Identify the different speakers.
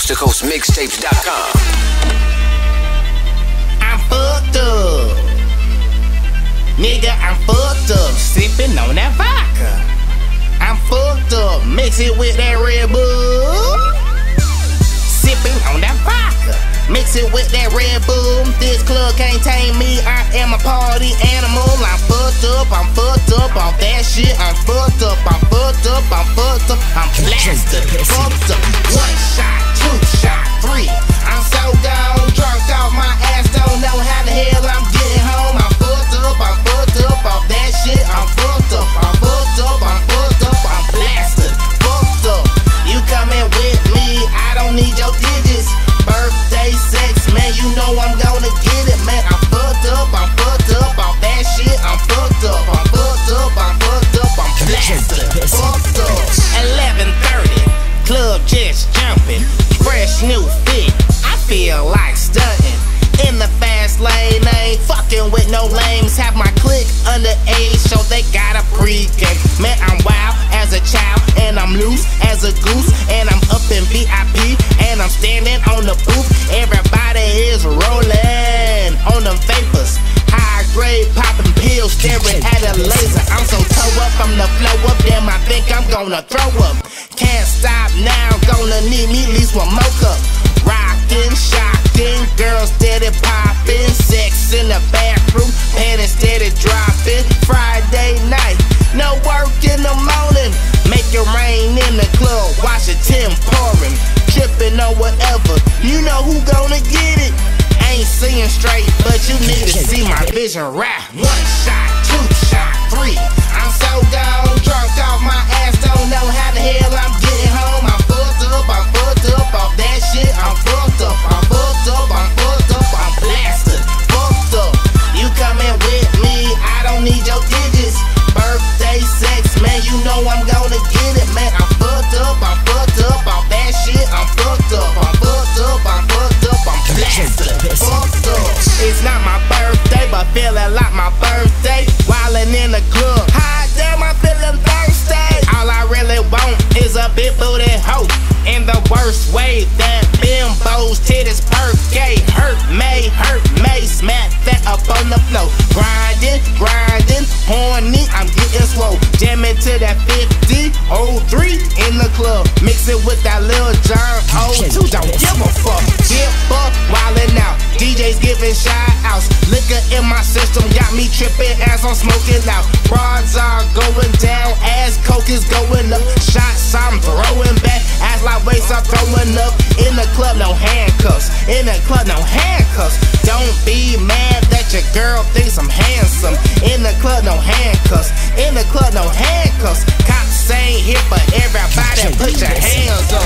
Speaker 1: CoastToCoastMixtapes.com.
Speaker 2: I'm fucked up. Nigga, I'm fucked up. Sipping on that vodka. I'm fucked up. Mix it with that Red Bull. Sipping on that vodka. Mix it with that Red Bull. This club can't tame me. I am a party animal. I'm fucked up. I'm fucked up off that shit. I'm fucked up. I'm fucked up. I'm fucked up. I'm blasted. Fucked up. 1 shot, 2 shot, 3. I'm so gone. Drunk off my ass. Don't know how the hell I'm getting home. I'm fucked up. I'm fucked up off that shit. I'm fucked up. I'm fucked up. I'm fucked up. I'm blasted. Fucked up. You coming with me? I don't need your digits. Birthday sex, man, you know I'm gonna get it, man. I'm fucked up off that shit. I'm fucked up, I'm fucked up, I'm fucked up, I'm blasted, fucked up. 11:30, club just jumping, fresh new fit. I feel like stunting. In the fast lane, I ain't fucking with no lames. Have my clique underage, so they got a pregame. Man, I'm wild as a child, and I'm loose as a goose, and I'm up in VIP, and I'm standing on the booth. Everybody is rolling on them vapors, high grade popping pills, staring at a laser. I'm so toe up, I'm the flow up, damn, I think I'm gonna throw up. Can't stop now, gonna need me at least 1 more cup. Rockin', shocking, girls steady poppin', sex in the bathroom, panties steady dropping. Friday night, no work in the morning, make it rain in the club, watch it pouring, trippin' or whatever. You know who gonna get it? Ain't seeing straight, but you need to see my vision right. 1 shot, 2 shot, 3. I'm so gone, drunk off my ass, don't know how the hell I'm getting home. I'm fucked up off that shit. I'm fucked up, I'm fucked up, I'm fucked up, I'm blasted, fucked up. You coming with me? I don't need your digits. Birthday sex, man, you know I'm gonna get it, man. I'm fucked up off that shit. I'm fucked up, I'm fucked up, I'm fucked up, I'm blasted, fucked up. It's not my birthday, but feeling like my birthday. Wildin' in the club, hot damn, I'm feeling thirsty. All I really want is a big booty hoe. In the worst way, that bimbo's titties perk-gay. Hurt me, smack that up on the floor. Grinding, horny, I'm getting swole. Jamming to that 50, 03 in the club. Mix it with that Lil Jon 02, don't give a fuck. Dip up, wildin' out. DJs giving shout-outs. Liquor in my system got me tripping as I'm smoking out. Broads are going down, ass coke is going up. Shots I'm throwing back, ass like waist I'm throwing up. In the club, no handcuffs. In the club, no handcuffs. Don't be mad that your girl thinks I'm handsome. In the club, no handcuffs. In the club, no handcuffs. Cops ain't here, but everybody put your hands up.